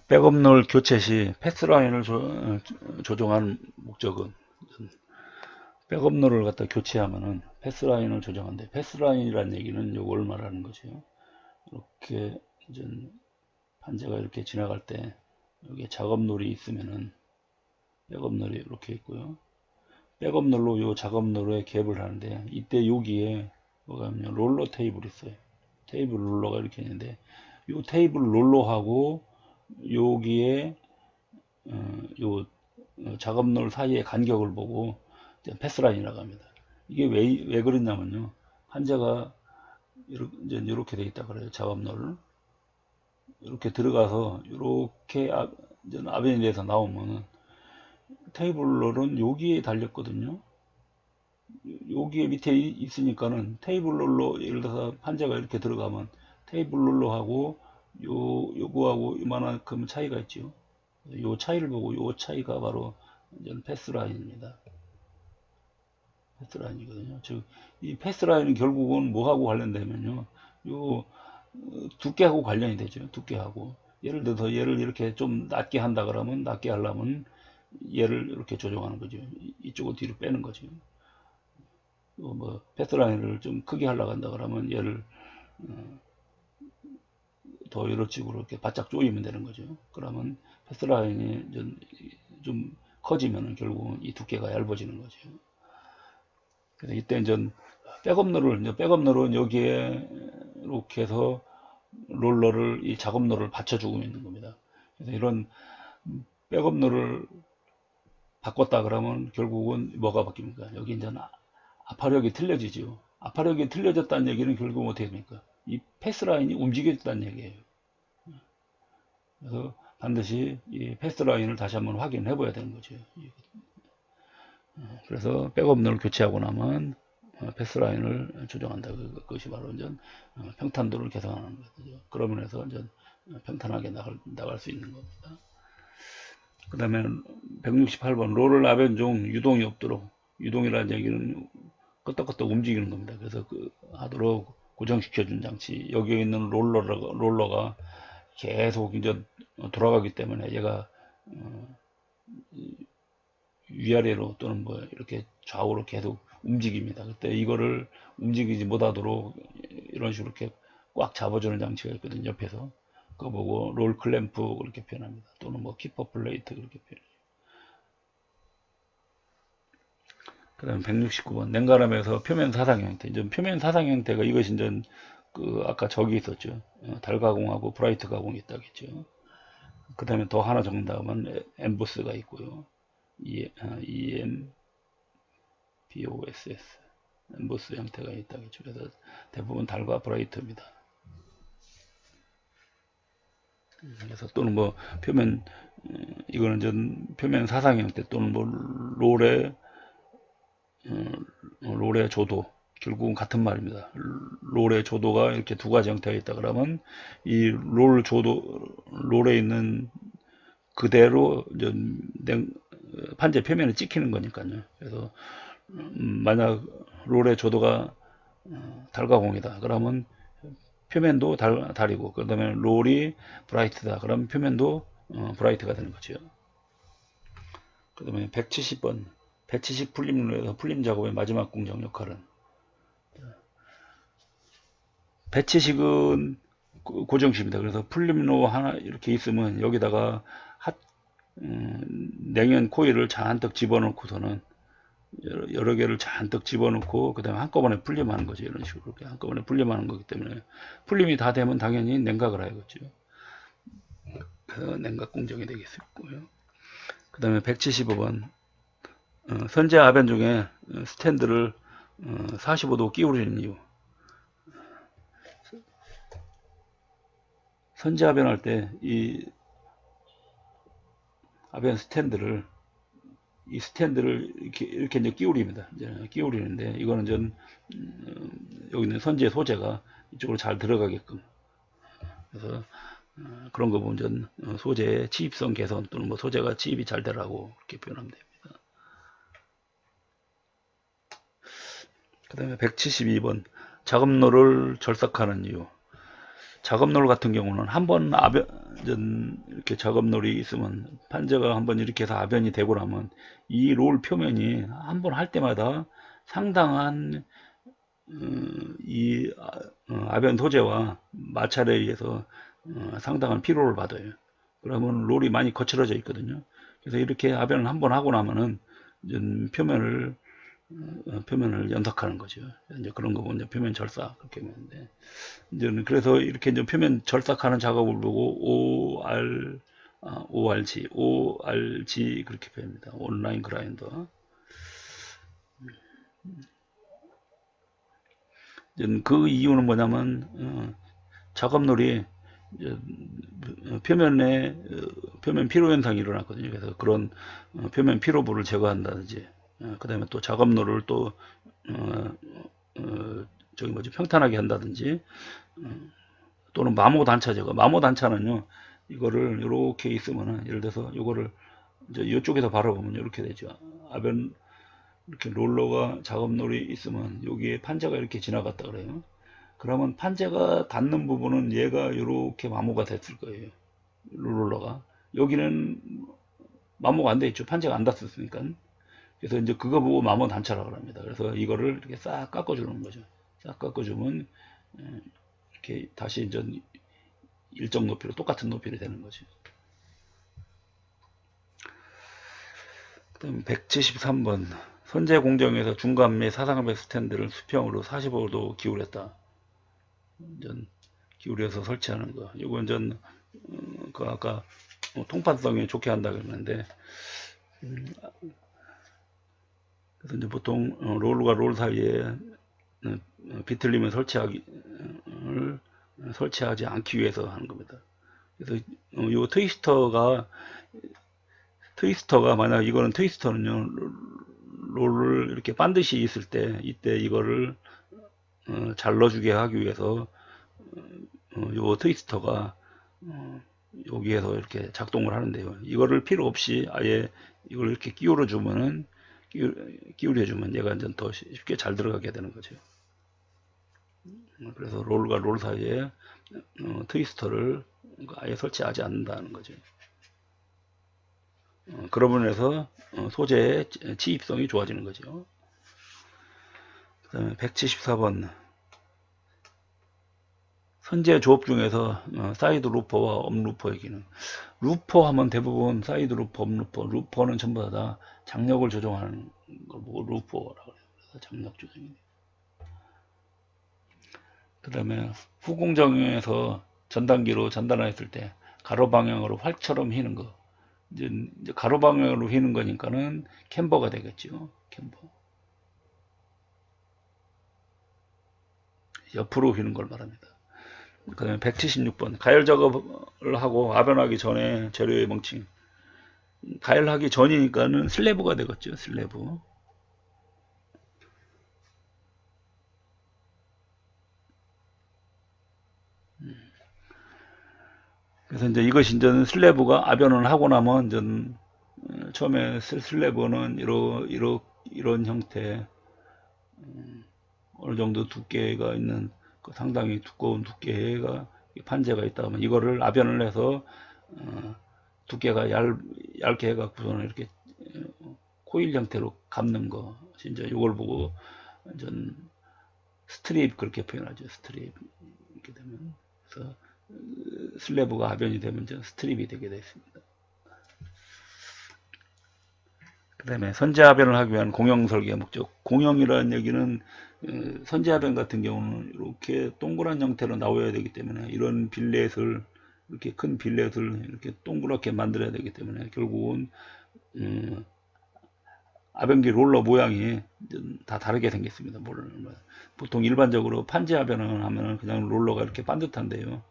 백업롤 교체 시 패스라인을 조정하는 목적은 백업롤을 갖다 교체하면은 패스라인을 조정한대. 패스라인이라는 얘기는 요걸 말하는 거죠. 이렇게 이제 판재가 이렇게 지나갈 때 여기 작업롤이 있으면은 백업롤이 이렇게 있고요. 백업롤로 요 작업롤에 갭을 하는데 이때 여기에 뭐가 있냐면 롤러 테이블이 있어요. 테이블 롤러가 이렇게 있는데 요 테이블 롤러하고 여기에 요 작업롤 사이의 간격을 보고 패스라인이라고 합니다. 이게 왜 그랬냐면요. 한자가 이렇게 돼 있다 그래요. 작업롤을 이렇게 들어가서 이렇게 아벤에서 나오면 테이블롤은 여기에 달렸거든요. 여기에 밑에 있으니까는 테이블롤로 예를 들어서 판자가 이렇게 들어가면 테이블롤로하고 요거하고 이만큼 차이가 있죠. 요 차이를 보고 요 차이가 바로 패스라인입니다. 패스라인이거든요. 즉, 이 패스라인은 결국은 뭐하고 관련되면요. 요 두께하고 관련이 되죠. 두께하고. 예를 들어서 얘를 이렇게 좀 낮게 한다 그러면 낮게 하려면 얘를 이렇게 조정하는 거죠. 이쪽을 뒤로 빼는 거죠. 뭐 패스라인을 좀 크게 하려고 한다 그러면 얘를 더 이런 식으로 이렇게 바짝 조이면 되는 거죠. 그러면 패스라인이 좀 커지면은 결국은 이 두께가 얇아지는 거죠. 그래서 이때 이제 백업롤은 여기에 이렇게 해서 이 작업롤을 받쳐주고 있는 겁니다. 그래서 이런 백업롤을 바꿨다 그러면 결국은 뭐가 바뀝니까? 여기 이제 압화력이 틀려지죠. 압화력이 틀려졌다는 얘기는 결국 어떻게 됩니까? 이 패스라인이 움직여졌다는 얘기예요. 그래서 반드시 이 패스라인을 다시 한번 확인해 봐야 되는 거죠. 그래서 백업롤을 교체하고 나면 패스라인을 조정한다. 그것이 바로 이제 평탄도를 개선하는 거죠. 그러면 해서 이제 평탄하게 나갈 수 있는 겁니다. 그 다음에 168번 롤을 나변 중 유동이 없도록 유동이라는 얘기는 끄떡끄떡 움직이는 겁니다. 그래서 하도록 고정시켜준 장치 여기에 있는 롤러가 계속 이제 돌아가기 때문에 얘가 위아래로 또는 뭐 이렇게 좌우로 계속 움직입니다. 그때 이거를 움직이지 못하도록 이런 식으로 이렇게 꽉 잡아주는 장치가 있거든요. 옆에서 그거 보고 롤 클램프 그렇게 표현합니다. 또는 뭐 키퍼 플레이트 그렇게 표현해요. 그 다음 169번 냉가람에서 표면 사상 형태. 이제 표면 사상 형태가 이것이 이제 아까 저기 있었죠. 달 가공하고 브라이트 가공이 있다겠죠. 그 다음에 더 하나 적는다면 엠보스가 있고요. EM, BOSS 엠보스 형태가 있다겠죠. 그래서 대부분 달과 브라이트입니다. 그래서 또는 뭐 표면 이거는 전 표면 사상 형태 또는 뭐 롤의 조도 결국은 같은 말입니다. 롤의 조도가 이렇게 두 가지 형태가 있다 그러면 이 롤에 있는 그대로 판재 표면을 찍히는 거니까요. 그래서 만약 롤의 조도가 달가공이다 그러면 표면도 달이고 그 다음에 롤이 브라이트다 그러면 표면도 브라이트가 되는 거죠. 그 다음에 170번 배치식 풀림에서 풀림 작업의 마지막 공정 역할은 배치식은 고정식입니다. 그래서 풀림로 하나 이렇게 있으면 여기다가 냉연 코일을 잔뜩 집어넣고서는 여러 개를 잔뜩 집어넣고 그 다음에 한꺼번에 풀림하는 거죠. 이런 식으로 이렇게 한꺼번에 풀림하는 거기 때문에 풀림이 다 되면 당연히 냉각을 해야겠죠. 그래서 냉각 공정이 되겠고요. 그 다음에 175번 선제 아변 중에 스탠드를 45도 끼우리는 이유. 선제 아변할 때 이 아변 스탠드를 이 스탠드를 이렇게 이제 끼우립니다. 이제 끼우리는데 이거는 전 여기 있는 선제 소재가 이쪽으로 잘 들어가게끔 그래서 그런 거 보면 전 소재의 치입성 개선 또는 뭐 소재가 치입이 잘 되라고 그렇게 표현하면 됩니다. 그 다음에 172번 작업로를 절삭하는 이유. 작업롤 같은 경우는 한번 이렇게 작업롤이 있으면 판재가 한번 이렇게 해서 아변이 되고 나면 이 롤 표면이 한번 할 때마다 상당한 아변 소재와 마찰에 의해서 상당한 피로를 받아요. 그러면 롤이 많이 거칠어져 있거든요. 그래서 이렇게 아변을 한번 하고 나면은 표면을 연석하는 거죠. 이제 그런 거 보면 표면 절삭 그렇게 보는데 이제는 그래서 이렇게 이제 표면 절삭하는 작업을 보고 ORG 그렇게 표현합니다. 온라인 그라인더. 그 이유는 뭐냐면 작업놀이 표면 피로 현상이 일어났거든요. 그래서 그런 표면 피로부를 제거한다든지, 그 다음에 또 작업놀을 또 저기 뭐지 평탄하게 한다든지, 또는 마모 단차 제거. 마모 단차는요, 이거를 이렇게 있으면은 예를 들어서 이거를 이제 이쪽에서 바라보면 이렇게 되죠. 아변 이렇게 롤러가 작업놀이 있으면 여기에 판자가 이렇게 지나갔다 그래요. 그러면 판재가 닿는 부분은 얘가 이렇게 마모가 됐을 거예요. 롤러가. 여기는 마모가 안 돼 있죠. 판재가 안 닿았으니까. 그래서 이제 그거 보고 마모 단차라고 합니다. 그래서 이거를 이렇게 싹 깎아주는 거죠. 싹 깎아주면 이렇게 다시 이제 일정 높이로 똑같은 높이로 되는 거죠. 그다음 173번. 선제 공정에서 중간매 사상배 스탠드를 수평으로 45도 기울였다. 전 기울여서 설치하는 거. 이건 그 아까 통판성에 좋게 한다 그랬는데, 그래서 이제 보통 롤과 롤 사이에 비틀림을 설치하지 않기 위해서 하는 겁니다. 그래서 이 트위스터가 만약 이거는 트위스터는요, 롤을 이렇게 반드시 있을 때 이때 이거를 잘 넣어주게 하기 위해서 요 트위스터가 여기에서 이렇게 작동을 하는데요. 이거를 필요 없이 아예 이걸 이렇게 끼우려 주면 얘가 이제 더 쉽게 잘 들어가게 되는 거죠. 그래서 롤과 롤 사이에 트위스터를 아예 설치하지 않는다는 거죠. 그런 면에서 소재의 치입성이 좋아지는 거죠. 그 다음에 174번. 선제 조업 중에서 사이드 루퍼와 업 루퍼의 기능. 루퍼 하면 대부분 사이드 루퍼, 업 루퍼. 루퍼는 전부 다 장력을 조정하는 걸 보고 루퍼라고 해요. 그래서 장력 조정이. 그 다음에 후공정에서 전단기로 전단했을 때 가로 방향으로 활처럼 휘는 거. 이제 가로 방향으로 휘는 거니까는 캠버가 되겠죠. 캠버. 옆으로 휘는 걸 말합니다. 그 다음에 176번. 가열 작업을 하고 아변하기 전에 재료의 멍칭. 가열하기 전이니까는 슬래브가 되겠죠. 슬래브. 그래서 이제 이것이 이제 슬래브가 아변을 하고 나면 이제 처음에 슬래브는 이런 형태 어느 정도 두께가 있는 상당히 두꺼운 두께가 판재가 있다 면 이거를 아변을 해서 두께가 얇게 해갖고서는 이렇게 코일 형태로 감는 거. 진짜 이걸 보고 완전 스트립 그렇게 표현하죠. 스트립 이렇게 되면 그래서 슬래브가 아변이 되면 이제 스트립이 되게 되어 있습니다. 그 다음에 선제아변을 하기 위한 공형 설계의 목적. 공형이라는 얘기는 선제아변 같은 경우는 이렇게 동그란 형태로 나와야 되기 때문에 이런 빌렛을 이렇게 큰 빌렛을 이렇게 동그랗게 만들어야 되기 때문에 결국은 아변기 롤러 모양이 다 다르게 생겼습니다. 보통 일반적으로 판지 아변을 하면 그냥 롤러가 이렇게 반듯한데요.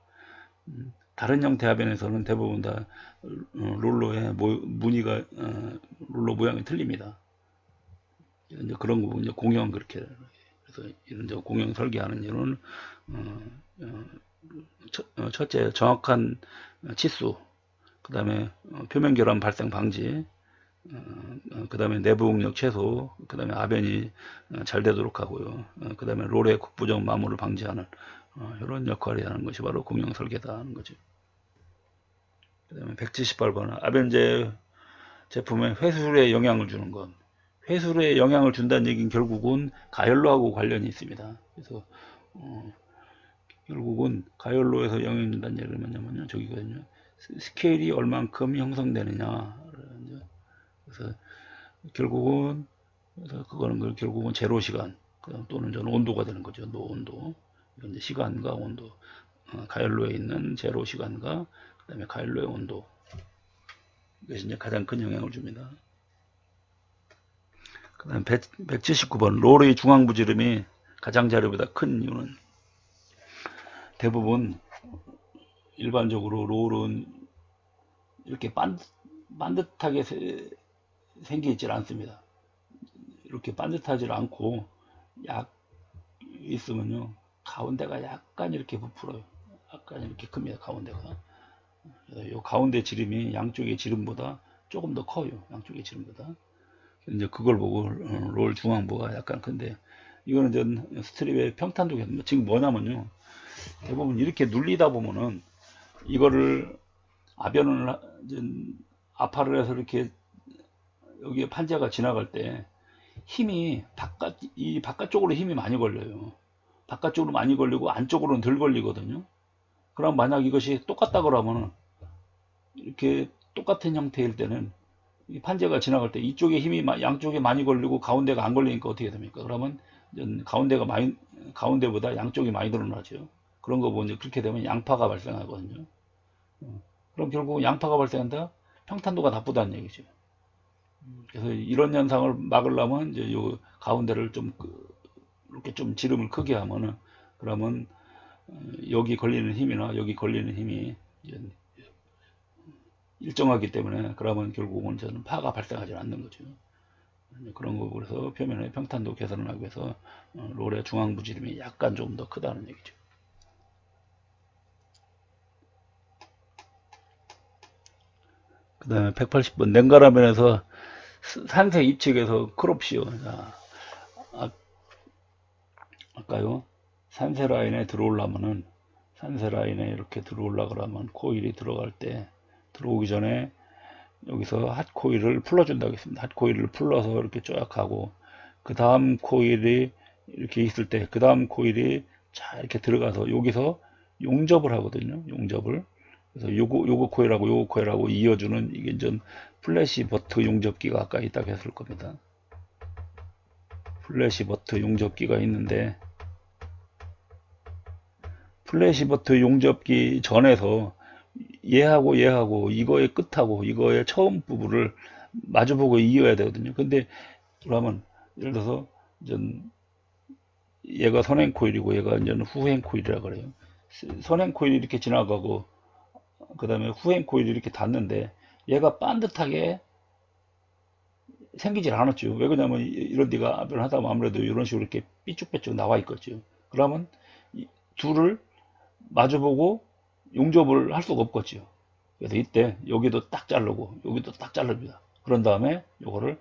다른 형태 아변에서는 대부분 다 롤러의 무늬가 롤러 모양이 틀립니다. 이제 그런 거 이제 공형 그렇게 그래서 이런 공형 설계하는 이유는 첫째 정확한 치수, 그 다음에 표면 결함 발생 방지, 그 다음에 내부 응력 최소, 그 다음에 아변이 잘 되도록 하고요. 그 다음에 롤의 국부적 마모를 방지하는 이런 역할이 하는 것이 바로 공용 설계다 하는 거죠. 그 다음에 178번 아벤제 제품에 회술에 영향을 주는 것. 회술에 영향을 준다는 얘기는 결국은 가열로하고 관련이 있습니다. 그래서 결국은 가열로에서 영향을 준다는 얘기는 뭐냐면요, 저기거든요. 스케일이 얼만큼 형성되느냐. 그래서 결국은 그래서 그거는 결국은 제로 시간 또는 저는 온도가 되는 거죠. 노온도. 이건 이제 시간과 온도. 가열로에 있는 제로 시간과 그다음에 가열로의 온도. 이것이 이제 가장 큰 영향을 줍니다. 그 다음 179번 롤의 중앙 부지름이 가장 자료보다 큰 이유는 대부분 일반적으로 롤은 이렇게 반듯하게 생기질 않습니다. 이렇게 반듯하지 않고 약 있으면요 가운데가 약간 이렇게 부풀어요. 약간 이렇게 큽니다. 가운데가. 이 가운데 지름이 양쪽의 지름보다 조금 더 커요. 양쪽의 지름보다. 이제 그걸 보고 롤 중앙부가 약간 큰데 이거는 이제 스트립의 평탄도 괜찮습니다. 지금 뭐냐면요 대부분 이렇게 눌리다 보면은 이거를 아변을 아파를 해서 이렇게 여기에 판자가 지나갈 때 힘이 이 바깥쪽으로 힘이 많이 걸려요. 바깥쪽으로 많이 걸리고 안쪽으로는 덜 걸리거든요. 그럼 만약 이것이 똑같다 그러면은 이렇게 똑같은 형태일 때는 이 판재가 지나갈 때 이쪽에 힘이 양쪽에 많이 걸리고 가운데가 안 걸리니까 어떻게 됩니까? 그러면 가운데보다 양쪽이 많이 드러나죠. 그런 거 보면 그렇게 되면 양파가 발생하거든요. 그럼 결국 양파가 발생한다? 평탄도가 나쁘다는 얘기죠. 그래서 이런 현상을 막으려면 이제 요 가운데를 좀 이렇게 좀 지름을 크게 하면은 그러면 여기 걸리는 힘이나 여기 걸리는 힘이 일정하기 때문에 그러면 결국은 저는 파가 발생하지 않는 거죠. 그런 거 그래서 표면의 평탄도 개선을 하기 위해서 롤의 중앙부 지름이 약간 좀 더 크다는 얘기죠. 그 다음에 180번 냉가라면에서 산세 입측에서 크롭시오. 자, 아까요 산세 라인에 들어오려면은 산세 라인에 이렇게 들어올라 그러면 코일이 들어갈 때 들어오기 전에 여기서 핫 코일을 풀어준다고 했습니다. 핫 코일을 풀러서 이렇게 쫙 하고 그 다음 코일이 이렇게 있을 때 그 다음 코일이 자 이렇게 들어가서 여기서 용접을 하거든요. 용접을. 그래서 요거 코일하고 이어주는 이게 좀 플래시 버트 용접기가 아까 있다고 했을 겁니다. 플래시 버트 용접기가 있는데 플래시 버트 용접기 전에서 얘하고 이거의 끝하고 이거의 처음 부분을 마주보고 이어야 되거든요. 근데 그러면 예를 들어서 얘가 선행 코일이고 얘가 이제 후행 코일이라 그래요. 선행 코일이 이렇게 지나가고 그 다음에 후행 코일이 이렇게 닿는데 얘가 반듯하게 생기질 않았죠. 왜 그러냐면 이런 데가 하다 보면 아무래도 이런 식으로 이렇게 삐쭉빼쭉 나와 있겠죠. 그러면 둘을 마주보고 용접을 할 수가 없겠죠. 그래서 이때 여기도 딱 자르고 여기도 딱 자릅니다. 그런 다음에 요거를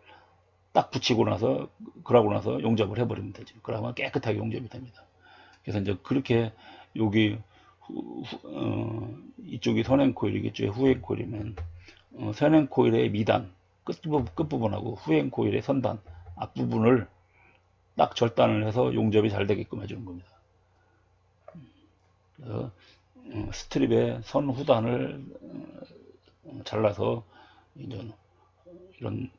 딱 붙이고 나서 그러고 나서 용접을 해버리면 되죠. 그러면 깨끗하게 용접이 됩니다. 그래서 이제 그렇게 여기 이쪽이 선행 코일이겠죠. 후행 코일이면 선행 코일의 미단 끝부분하고 후행 코일의 선단 앞부분을 딱 절단을 해서 용접이 잘 되게끔 해주는 겁니다. 그래서 스트립의 선 후단을 잘라서 이제 이런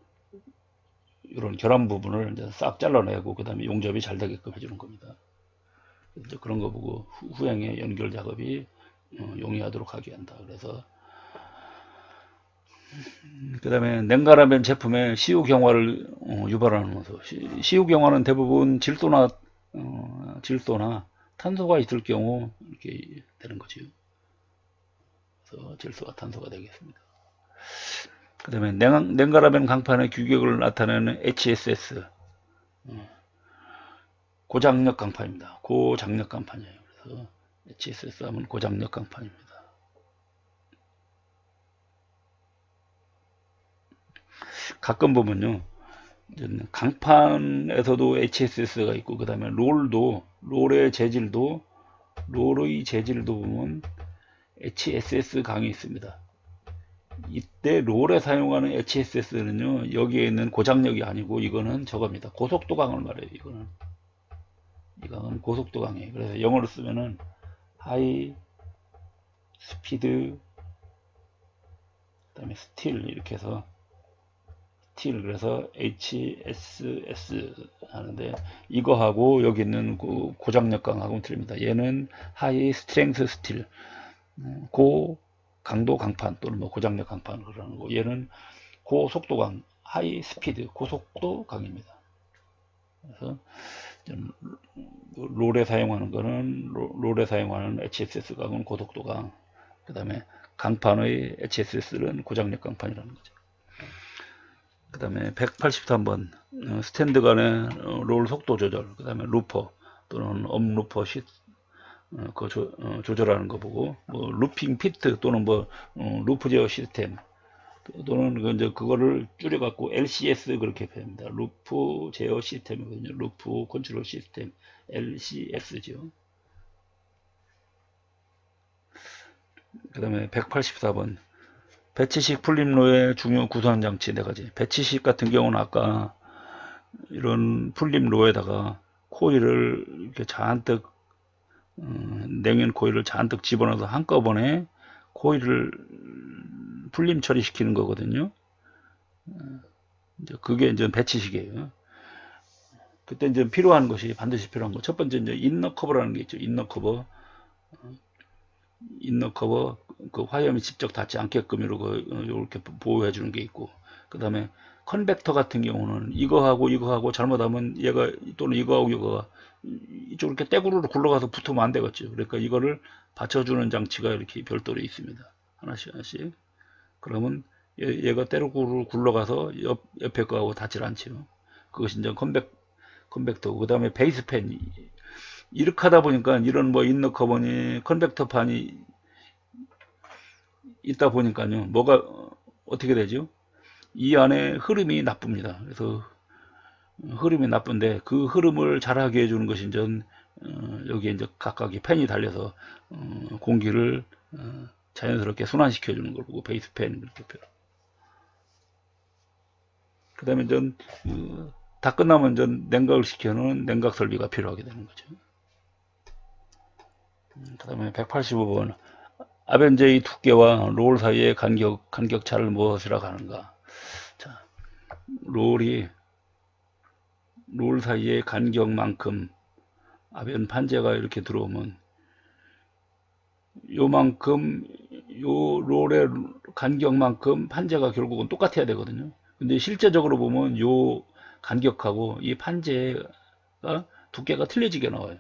결함 부분을 이제 싹 잘라내고 그 다음에 용접이 잘 되게끔 해주는 겁니다. 이제 그런 거 보고 후행의 연결 작업이 용이하도록 하게 한다. 그래서 그 다음에 냉가라면 제품의 시우 경화를 유발하는 것으로 시우 경화는 대부분 질소나 탄소가 있을 경우 이렇게 되는 거죠. 그래서 질소와 탄소가 되겠습니다. 그 다음에 냉가라면 강판의 규격을 나타내는 HSS 고장력 강판입니다. 고장력 강판이에요. 그래서 HSS 하면 고장력 강판입니다. 가끔 보면요 강판에서도 HSS가 있고 그 다음에 롤의 재질도 롤의 재질도 보면 HSS 강이 있습니다. 이때 롤에 사용하는 HSS는요, 여기에 있는 고장력이 아니고 이거는 저겁니다. 고속도 강을 말해요. 이 강은 고속도 강이에요. 그래서 영어로 쓰면은 하이 스피드 그다음에 스틸 이렇게 해서 스틸 그래서 HSS 하는데 이거하고 여기 있는 고장력 강하고는 틀립니다. 얘는 하이 스트렝스 스틸 고 강도 강판 또는 뭐 고장력 강판 그러는 거. 얘는 고속도 강 하이 스피드 고속도 강입니다. 그래서 롤에 사용하는 거는 롤에 사용하는 HSS 강은 고속도 강. 그 다음에 강판의 HSS는 고장력 강판이라는 거죠. 그 다음에 183번 스탠드 간의 롤 속도 조절. 그 다음에 루퍼 또는 업루퍼 조절하는 거 보고 뭐 루핑 피트 또는 뭐 루프 제어 시스템 또는 이제 그거를 줄여 갖고 LCS 그렇게 표현합니다. 루프 제어 시스템이거든요. 루프 컨트롤 시스템 LCS죠. 그 다음에 184번 배치식 풀림로의 중요 구성장치 4가지. 배치식 같은 경우는 아까 이런 풀림로에다가 코일을 이렇게 잔뜩 냉연 코일을 잔뜩 집어넣어서 한꺼번에 코일을 풀림 처리시키는 거거든요. 이제 그게 이제 배치식이에요. 그때 이제 필요한 것이 반드시 필요한 거. 첫 번째 이제 인너 커버라는 게 있죠. 인너 커버 그 화염이 직접 닿지 않게끔 이렇게 보호해 주는 게 있고, 그 다음에 컨벡터 같은 경우는 이거하고 잘못하면 얘가 또는 이거하고 이거가 이쪽 이렇게 떼구르로 굴러가서 붙으면 안 되겠죠. 그러니까 이거를 받쳐주는 장치가 이렇게 별도로 있습니다. 하나씩. 그러면 얘가 떼구르로 굴러가서 옆에 거하고 닿질 않죠. 그것이 이제 컨벡터. 그 다음에 베이스팬. 이렇게 하다 보니까 이런 뭐 인너 커버니 컨벡터 판이 있다 보니까요. 뭐가 어떻게 되죠? 이 안에 흐름이 나쁩니다. 그래서 흐름이 나쁜데 그 흐름을 잘하게 해주는 것이 이제 여기에 이제 각각의 팬이 달려서 공기를 자연스럽게 순환시켜 주는 걸 보고 베이스팬 이렇게 표현. 그 다음에 다 끝나면 냉각을 시켜놓은 냉각 설비가 필요하게 되는 거죠. 그 다음에 185번 아벤제의 두께와 롤 사이의 간격차를 무엇이라고 하는가. 자, 롤 사이의 간격만큼 아벤 판재가 이렇게 들어오면 요만큼 요 롤의 간격만큼 판재가 결국은 똑같아야 되거든요. 근데 실제적으로 보면 요 간격하고 이 판재가 두께가 틀려지게 나와요.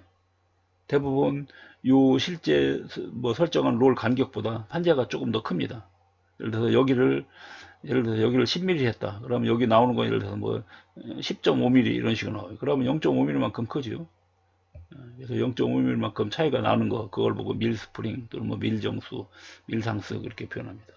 대부분 요 실제 뭐 설정한 롤 간격보다 판재가 조금 더 큽니다. 예를 들어서 여기를 10mm 했다. 그러면 여기 나오는 거 예를 들어서 뭐 10.5mm 이런 식으로 나와요. 그러면 0.5mm만큼 크죠. 그래서 0.5mm만큼 차이가 나는 거 그걸 보고 밀 스프링 또는 뭐 밀정수, 밀상수 그렇게 표현합니다.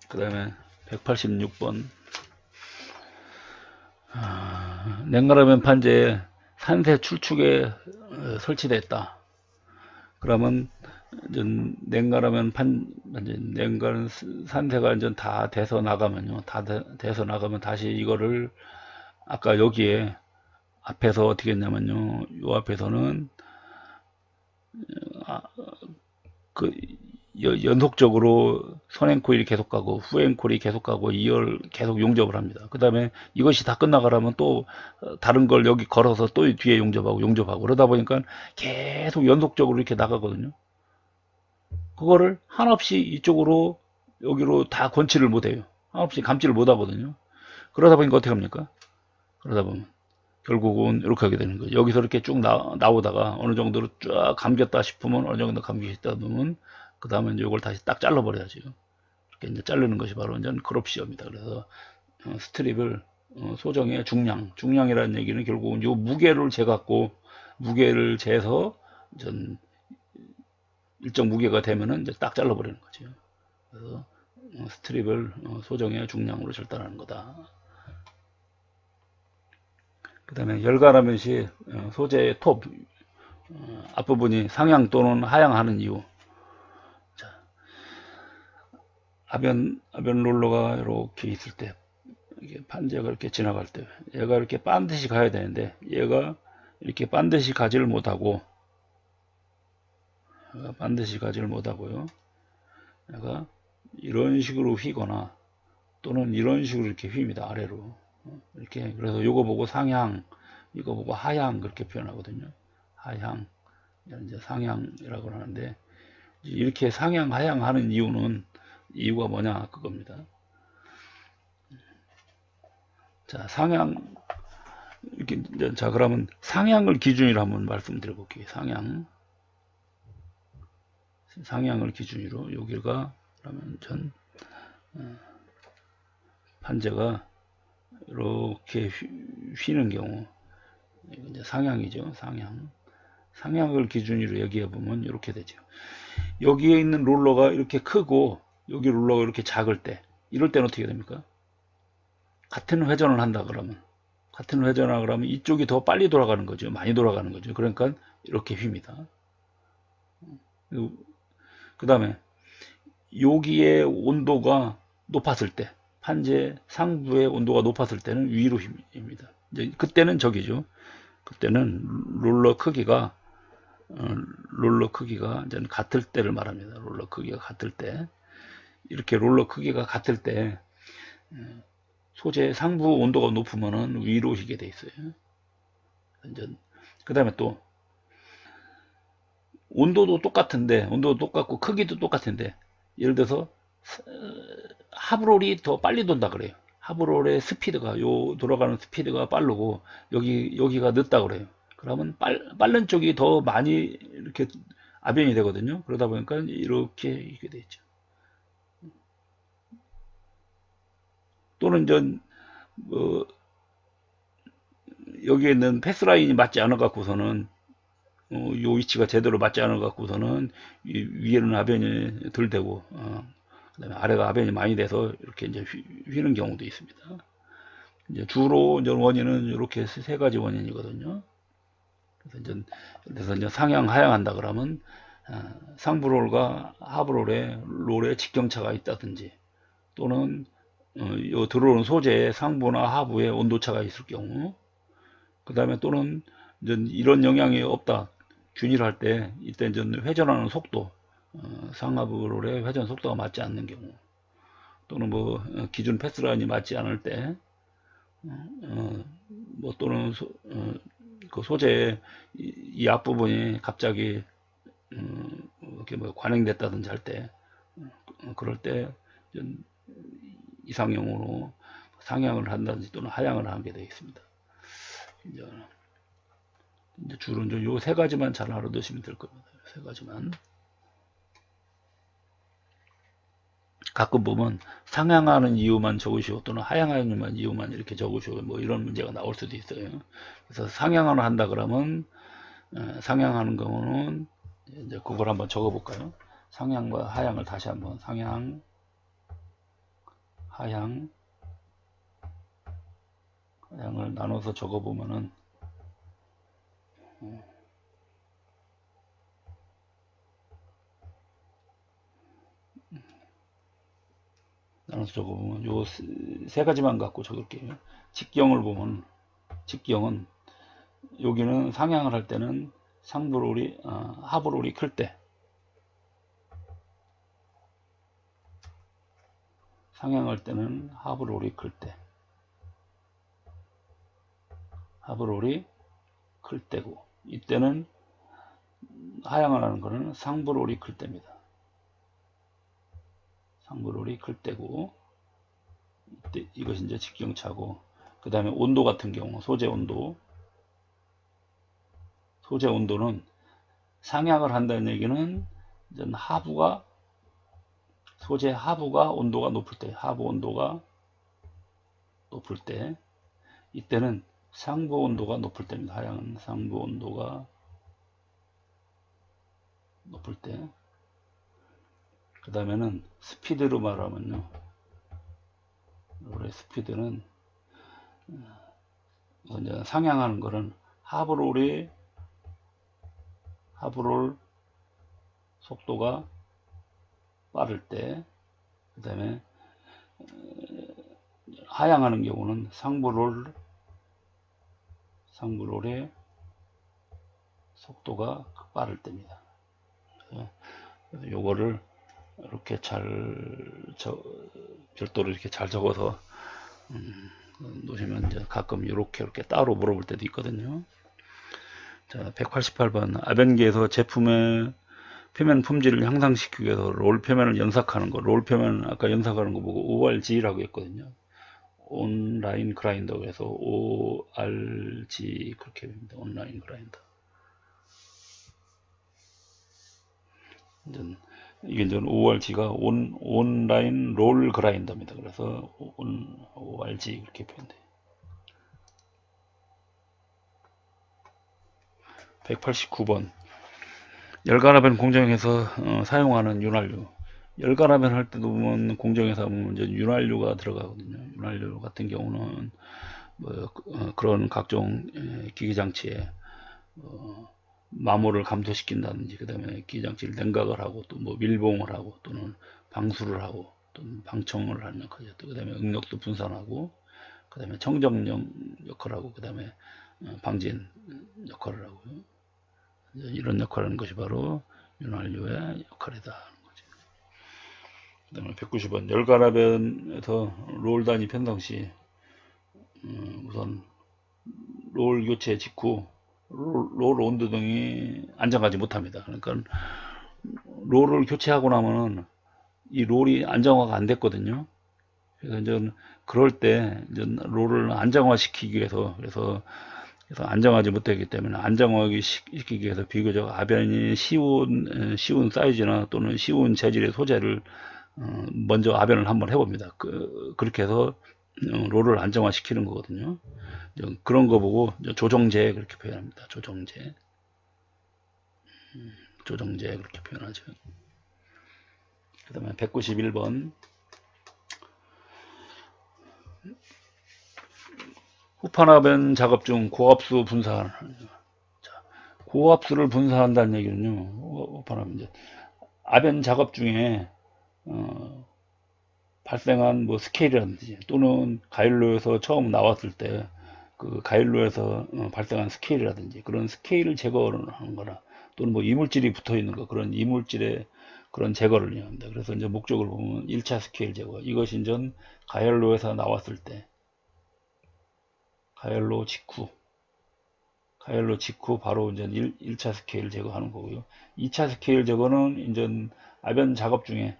그 다음에 186번 냉각라면 판재에 산세 출축에 설치됐다. 그러면 냉각라면 냉각 산세가 이제 다 돼서 나가면요. 다 돼서 나가면 다시 이거를 아까 여기에 앞에서 어떻게 했냐면요. 요 앞에서는 그 연속적으로 선행 코일이 계속 가고 후행 코일이 계속 가고 2열 계속 용접을 합니다. 그 다음에 이것이 다 끝나가라면 또 다른 걸 여기 걸어서 또 뒤에 용접하고 그러다 보니까 계속 연속적으로 이렇게 나가거든요. 그거를 한없이 이쪽으로 여기로 다 건치를 못해요. 한없이 감지를 못하거든요. 그러다 보니까 어떻게 합니까? 그러다 보면 결국은 이렇게 하게 되는 거예요. 여기서 이렇게 쭉 나오다가 어느 정도로 쫙 감겼다 싶으면 어느 정도 감기겠다 보면 그 다음에 이제 이걸 다시 딱 잘라버려야죠. 이렇게 이제 자르는 것이 바로 이제 크롭 시어입니다. 그래서 스트립을 소정의 중량이라는 얘기는 결국은 요 무게를 재서 전 일정 무게가 되면은 이제 딱 잘라버리는 거죠. 그래서 스트립을 소정의 중량으로 절단하는 거다. 그 다음에 열가라면 시 소재의 톱 앞부분이 상향 또는 하향하는 이유. 자, 아변 롤러가 이렇게 있을 때, 이게 판재가 이렇게 지나갈 때, 얘가 이렇게 반드시 가야 되는데, 얘가 이렇게 반드시 가지를 못하고, 요 얘가 이런 식으로 휘거나, 또는 이런 식으로 이렇게 휩니다. 아래로. 이렇게, 그래서 요거 보고 상향, 이거 보고 하향, 그렇게 표현하거든요. 하향, 이제 상향이라고 하는데, 이렇게 상향, 하향 하는 이유가 뭐냐, 그겁니다. 자, 상향, 이렇게, 자, 그러면 상향을 기준으로 한번 말씀드려 볼게요. 상향을 기준으로, 여기가, 그러면 판재가 이렇게 휘는 경우, 이제 상향이죠. 상향을 기준으로 얘기해 보면 이렇게 되죠. 여기에 있는 롤러가 이렇게 크고, 여기 롤러가 이렇게 작을 때, 이럴 때는 어떻게 됩니까? 같은 회전을 한다 그러면 이쪽이 더 빨리 돌아가는 거죠. 많이 돌아가는 거죠. 그러니까 이렇게 휩니다. 그 다음에 여기에 온도가 높았을 때, 판재 상부의 온도가 높았을 때는 위로 휩니다. 이제 그때는 저기죠. 그때는 롤러 크기가 이제 같을 때를 말합니다. 롤러 크기가 같을 때, 이렇게 롤러 크기가 같을 때 소재 상부 온도가 높으면은 위로 휘게 돼 있어요. 그 다음에 또 온도도 똑같고 크기도 똑같은데, 예를 들어서 하브롤이 더 빨리 돈다 그래요. 하브롤의 스피드가, 돌아가는 스피드가 빠르고 여기가 늦다 그래요. 그러면 빠른 쪽이 더 많이 이렇게 아변이 되거든요. 그러다 보니까 이렇게 돼 있죠. 또는 여기에 있는 패스라인이 맞지 않아 갖고서는 요 위치가 제대로 맞지 않아 갖고서는 위에는 아변이 덜 되고, 그다음에 아래가 아변이 많이 돼서 이렇게 이제 휘는 경우도 있습니다. 이제 주로 이제 원인은 이렇게 세 가지 원인이거든요. 그래서 이제 상향 하향한다 그러면 상부롤과 하부롤에 직경차가 있다든지, 또는 요 들어오는 소재의 상부나 하부에 온도차가 있을 경우, 그 다음에 또는 이제 이런 영향이 없다, 균일할 때, 이때 이제 회전하는 속도, 상하부롤의 회전 속도가 맞지 않는 경우, 또는 기준 패스라인이 맞지 않을 때, 또는 그 소재의 이 앞부분이 갑자기 이렇게 관행됐다든지 할 때, 그럴 때 이상형으로 상향을 한다든지 또는 하향을 하게 되어 있습니다. 이제 주로 요 세 가지만 잘 알아두시면 될 겁니다. 세 가지만. 가끔 보면 상향하는 이유만 적으시오, 또는 하향하는 이유만 이렇게 적으시오, 이런 문제가 나올 수도 있어요. 그래서 상향을 한다 그러면, 상향하는 경우는 이제 그걸 한번 적어볼까요? 상향과 하향을 다시 한번, 상향, 하향을 나눠서 적어보면은, 요 세 가지만 갖고 적을게요. 직경은 여기는 상향을 할 때는 하부롤이 클 때, 상향할 때는 하부롤이 클 때고, 이때는 하향을 하는 거는 상부롤이 클 때입니다. 상부롤이 클 때고, 이것이 이제 직경차고, 그 다음에 온도 같은 경우, 소재 온도는 상향을 한다는 얘기는 소재 하부가 온도가 높을 때, 하부 온도가 높을 때, 이때는 상부 온도가 높을 때입니다. 하향은 상부 온도가 높을 때. 그 다음에는 스피드로 말하면요. 롤의 스피드는 이제 상향하는 거는 하브롤 속도가 빠를 때, 그 다음에 하향하는 경우는 상부롤의 속도가 빠를 때입니다. 그래서 요거를 이렇게 별도로 이렇게 잘 적어서 놓으시면 이제 가끔 이렇게 따로 물어볼 때도 있거든요. 자, 188번 아벤기에서 제품의 표면 품질을 향상시키기 위해서 롤 표면을 연삭하는 거. 롤 표면 아까 연삭하는 거 보고 ORG라고 했거든요. 온라인 그라인더. 그래서 ORG 그렇게 됩니다. 온라인 그라인더. 이게 이제 ORG가 온라인 롤 그라인더입니다. 그래서 ORG 그렇게 표현돼요. 189번 열가라벤 공정에서 사용하는 윤활유. 열가라벤 할 때도 보면 공정에서 보면 이제 윤활유가 들어가거든요. 윤활유 같은 경우는 뭐 그런 각종 기기장치에 마모를 감소시킨다든지, 그 다음에 기기장치를 냉각을 하고 또 뭐 밀봉을 하고 또는 방수를 하고 또는 방청을 하는 역할이죠. 그 다음에 응력도 분산하고 그 다음에 청정용 역할을 하고 그 다음에 방진 역할을 하고요. 이런 역할을 하는 것이 바로 윤활유의 역할이다 하는 거죠. 그 다음에 190번 열가라벤에서 롤 단위 편성 시 우선 롤 교체 직후 롤 온도 등이 안정하지 못합니다. 그러니까 롤을 교체하고 나면은 이 롤이 안정화가 안 됐거든요. 그래서 이제 그럴 때 이제 롤을 안정화시키기 위해서 그래서 안정하지 못하기 때문에 안정화시키기 위해서 비교적 아변이 쉬운 사이즈나 또는 쉬운 재질의 소재를 먼저 아변을 한번 해봅니다. 그렇게 해서 롤을 안정화시키는 거거든요. 그런 거 보고 조정제 그렇게 표현합니다. 조정제 그렇게 표현하죠. 그 다음에 191번 후판아변 작업 중 고압수 분사. 고압수를 분사한다는 얘기는요. 후판아변 이제 아변 작업 중에 발생한 뭐 스케일이라든지 또는 가일로에서 처음 나왔을 때 그 가일로에서 발생한 스케일이라든지 그런 스케일을 제거를 하는 거나 또는 뭐 이물질이 붙어 있는 거 그런 이물질의 그런 제거를 합니다. 그래서 이제 목적을 보면 1차 스케일 제거. 이것이 이제 가일로에서 나왔을 때 가일로 직후 바로 이제 1차 스케일 제거하는 거고요. 2차 스케일 제거는 이제 아변 작업 중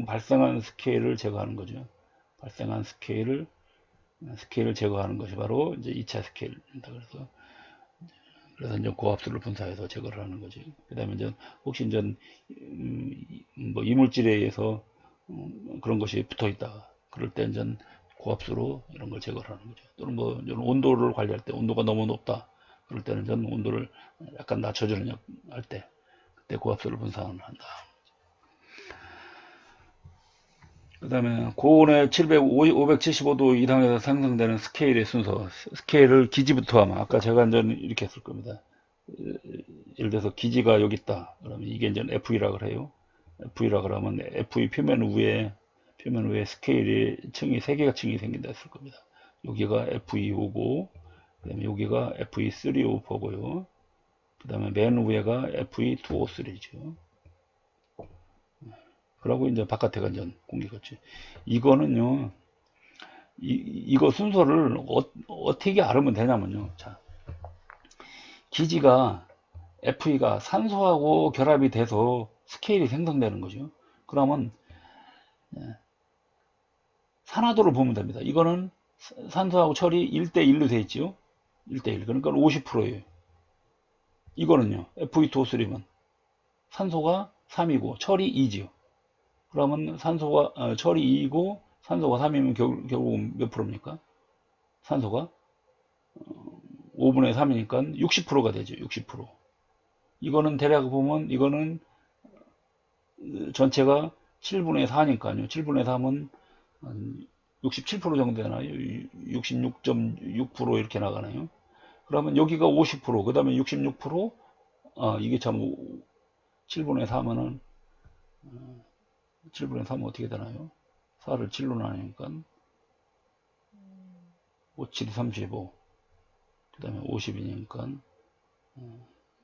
발생한 스케일을 제거하는 거죠. 발생한 스케일을 제거하는 것이 바로 이제 2차 스케일입니다. 그래서 이제 고압수를 분사해서 제거를 하는 거지. 그 다음에 이제 혹시 이제 뭐 이물질에 의해서 그런 것이 붙어 있다. 그럴 때 이제 고압수로 이런 걸 제거를 하는 거죠. 또는 뭐 온도를 관리할 때 온도가 너무 높다. 그럴 때는 이제 온도를 약간 낮춰주는 할 때 그때 고압수를 분사한다. 그 다음에 고온의 575도 이상에서 생성되는 스케일의 순서. 스케일을 기지부터 하면 아까 제가 이제 이렇게 했을 겁니다. 예를 들어서 기지가 여기 있다. 그러면 이게 이제 FE라 그래요. FE라 그러면 FE 표면 위에 스케일이 세 개가 층이 생긴다 했을 겁니다. 여기가 FE5고 그 다음에 여기가 FE354고요. 그 다음에 맨 위에가 FE253죠. 그러고 이제 바깥에가 이제 공기거치. 이거는요, 이거 순서를 어떻게 알으면 되냐면요. 자, 기지가 FE가 산소하고 결합이 돼서 스케일이 생성되는 거죠. 그러면 산화도를 보면 됩니다. 이거는 산소하고 철이 1대1로 돼 있죠. 1대1. 그러니까 50%예요. 이거는요. FE2O3면 산소가 3이고 철이 2지요. 그러면 철이 2이고 산소가 3이면 결국 몇 프로입니까? 산소가 5분의 3이니까 60%가 되죠. 60%. 이거는 대략 보면 이거는 전체가 7분의 4니까요. 7분의 3은 67% 정도 되나요? 66.6% 이렇게 나가나요? 그러면 여기가 50%, 그 다음에 66%, 이게 참 7분의 3은 7분의 3은 어떻게 되나요? 4를 7로 나누니까 5, 7이 35, 그 다음에 50이니까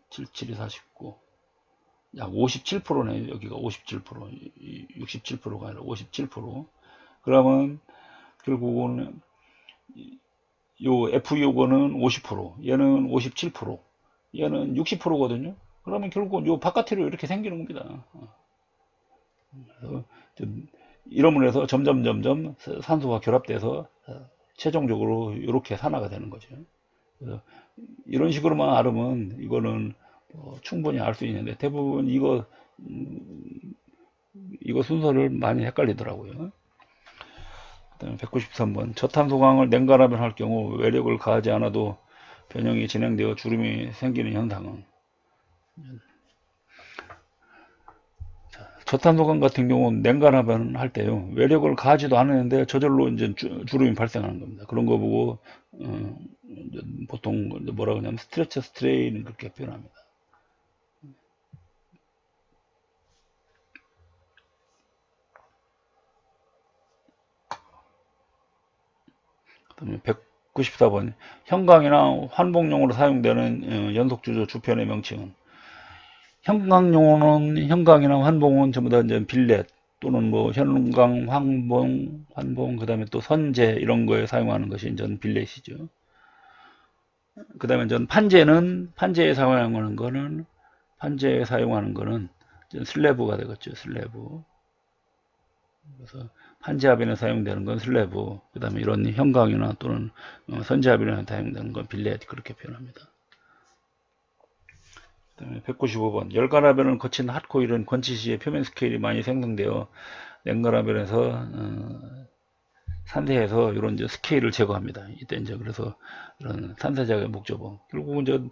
7, 7이 49, 약 57%네요. 여기가 57%, 67%가 아니라 57%. 그러면 결국은 요 F 요거는 50%, 얘는 57%, 얘는 60%거든요. 그러면 결국은 요 바깥으로 이렇게 생기는 겁니다. 그래서 이러면 해서 점점 산소가 결합돼서 최종적으로 이렇게 산화가 되는 거죠. 그래서 이런 식으로만 알으면 이거는 충분히 알 수 있는데 대부분 이거 순서를 많이 헷갈리더라고요. 그다음에 193번 저탄소강을 냉간하면 할 경우 외력을 가하지 않아도 변형이 진행되어 주름이 생기는 현상은, 저탄소강 같은 경우는 냉간하면 할 때요 외력을 가하지도 않았는데 저절로 이제 주름이 발생하는 겁니다. 그런 거 보고 보통 뭐라고 하냐면 스트레처 스트레인 그렇게 표현합니다. 그다음에 194번 형광이나 환복용으로 사용되는 연속주조 주편의 명칭은, 형광이나 환봉은 전부 다 이제 빌렛 또는 뭐 현광, 환봉, 그 다음에 또 선제 이런 거에 사용하는 것이 이제 빌렛이죠. 그 다음에 전 판재에 사용하는 거는 슬래브가 되겠죠. 슬래브. 그래서 판재합연에 사용되는 건 슬래브, 그 다음에 이런 형광이나 또는 선재합연에 사용되는 건 빌렛 그렇게 표현합니다. 그 다음에 195번 열간합연을 거친 핫코일은 건치시에 표면 스케일이 많이 생성되어 냉간합연에서 산세에서 이런 이제 스케일을 제거합니다. 이때 이제 그래서 이런 산세작의 목적은 결국은 이제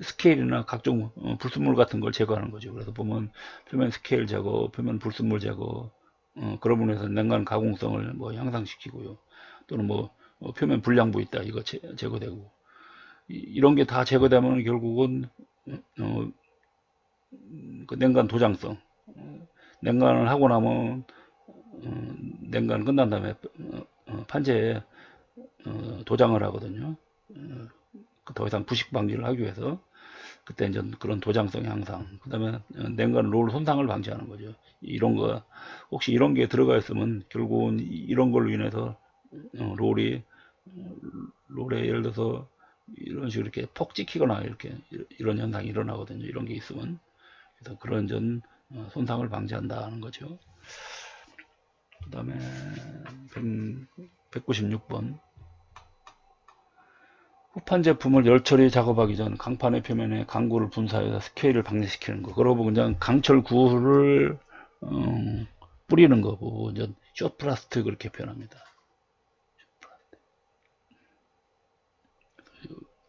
스케일이나 각종 불순물 같은 걸 제거하는 거죠. 그래서 보면 표면 스케일 제거, 표면 불순물 제거, 그런 부분에서 냉간 가공성을 뭐 향상시키고요. 또는 뭐 표면 불량부 있다 이거 제거되고, 이런 게 다 제거되면 결국은 그 냉간 도장성, 냉간을 하고 나면 냉간 끝난 다음에 판재에 도장을 하거든요. 더 이상 부식 방지를 하기 위해서 그때 이제 그런 도장성 향상, 그 다음에 냉간 롤 손상을 방지하는 거죠. 이런 거 혹시 이런 게 들어가 있으면 결국은 이런 걸로 인해서 롤에 예를 들어서 이런 식으로 이렇게 폭 찍히거나 이렇게 이런 현상이 일어나거든요. 이런 게 있으면. 그래서 그런 전 손상을 방지한다는 거죠. 그 다음에 196번 후판 제품을 열처리 작업하기 전 강판의 표면에 강구를 분사해서 스케일을 방지시키는 거. 그러고 그냥 강철구를 뿌리는 거고 이제 숏플라스트 그렇게 표현합니다.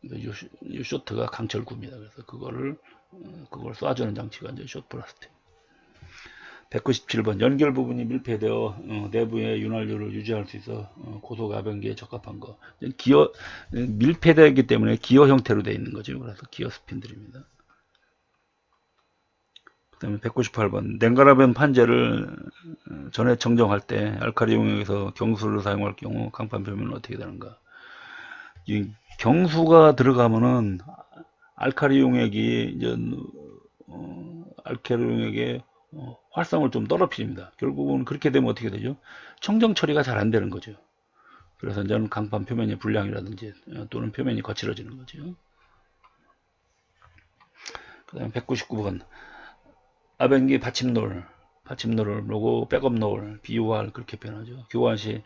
이 쇼트가 강철구입니다. 그래서 그걸 쏴주는 장치가 이제 숏플라스트. 197번 연결 부분이 밀폐되어 내부의 윤활유를 유지할 수 있어 고속압연기에 적합한 거. 밀폐되기 때문에 기어 형태로 되어 있는 거죠. 그래서 기어 스핀들입니다. 그 다음에 198번 냉간압연 판재를 전해 정정할 때 알칼리 용액에서 경수를 사용할 경우 강판 표면은 어떻게 되는가. 이 경수가 들어가면은 알칼리 용액이 이제 알칼리 용액의 활성을 좀 떨어뜨립니다. 결국은 그렇게 되면 어떻게 되죠? 청정 처리가 잘 안 되는 거죠. 그래서 이제는 강판 표면의 불량이라든지 또는 표면이 거칠어지는 거죠. 그 다음에 199번 압연기 받침롤을 놓고 백업롤, 비유할 그렇게 표현하죠. 교환 시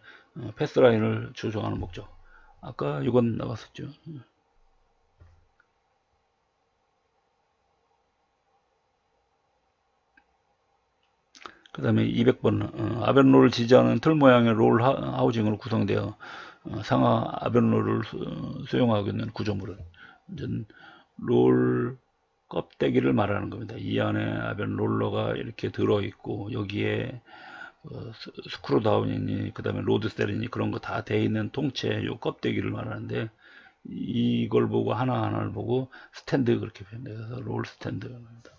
패스라인을 조정하는 목적. 아까 이건 나왔었죠. 그 다음에 200번 압연롤을 지지하는 틀 모양의 롤 하우징으로 구성되어 상하 압연롤을 수용하고 있는 구조물은 롤 껍데기를 말하는 겁니다. 이 안에 아벤 롤러가 이렇게 들어있고 여기에 스크루다운이니 그 다음에 로드셀이니 그런 거 다 돼 있는 통째 요 껍데기를 말하는데 이걸 보고 하나하나를 보고 스탠드 그렇게 표현해요. 그래서 롤 스탠드입니다.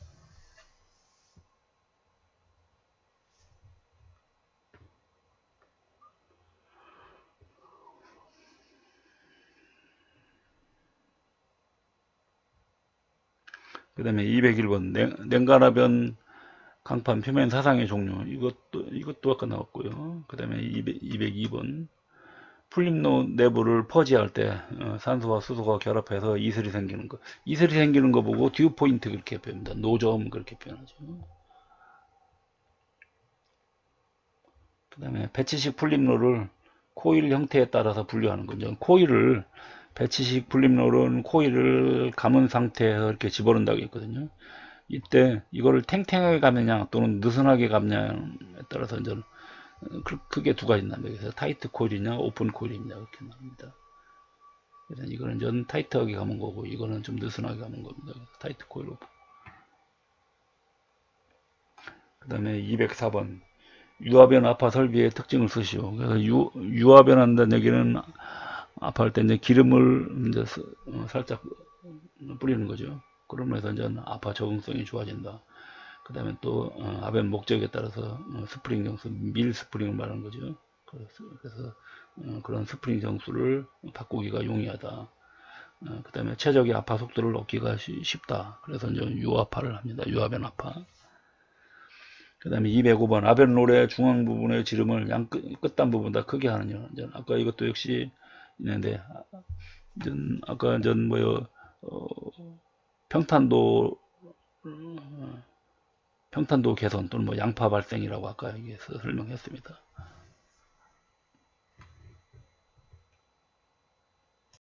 그 다음에 201번 냉간화변 강판 표면 사상의 종류 이것도 아까 나왔고요. 그 다음에 202번 풀림로 내부를 퍼지할 때 산소와 수소가 결합해서 이슬이 생기는 거. 이슬이 생기는 거 보고 듀 포인트 그렇게 표현합니다. 노점 그렇게 표현하죠. 그 다음에 배치식 풀림로를 코일 형태에 따라서 분류하는 거죠. 코일을 배치식 풀림로는 코일을 감은 상태에서 이렇게 집어넣는다고 했거든요. 이때 이거를 탱탱하게 감느냐 또는 느슨하게 감냐에 따라서 이제 크게 두 가지 납니다. 그래서 타이트 코일이냐 오픈 코일이냐 이렇게 나옵니다. 그래서 이거는 좀 타이트하게 감은 거고 이거는 좀 느슨하게 감은 겁니다. 타이트 코일 오픈. 그 다음에 204번 유압변 압화 설비의 특징을 쓰시오. 그래서 유압변 한다는 얘기는 압화할 때 이제 기름을 이제 살짝 뿌리는 거죠. 그러면서 이제 압화 적응성이 좋아진다. 그 다음에 또 아벤 목적에 따라서 스프링 정수, 밀 스프링을 말하는 거죠. 그래서 그런 스프링 정수를 바꾸기가 용이하다. 그 다음에 최적의 압화 속도를 얻기가 쉽다. 그래서 이제 유압화를 합니다. 유압변 압화. 그 다음에 205번 아벤 롤의 중앙 부분의 지름을 양 끝단 부분 다 크게 하는 요 아까 이것도 역시 있는데 아까 전 뭐요 평탄도 평탄도 개선 또는 뭐 양파 발생이라고 아까 여기서 설명했습니다.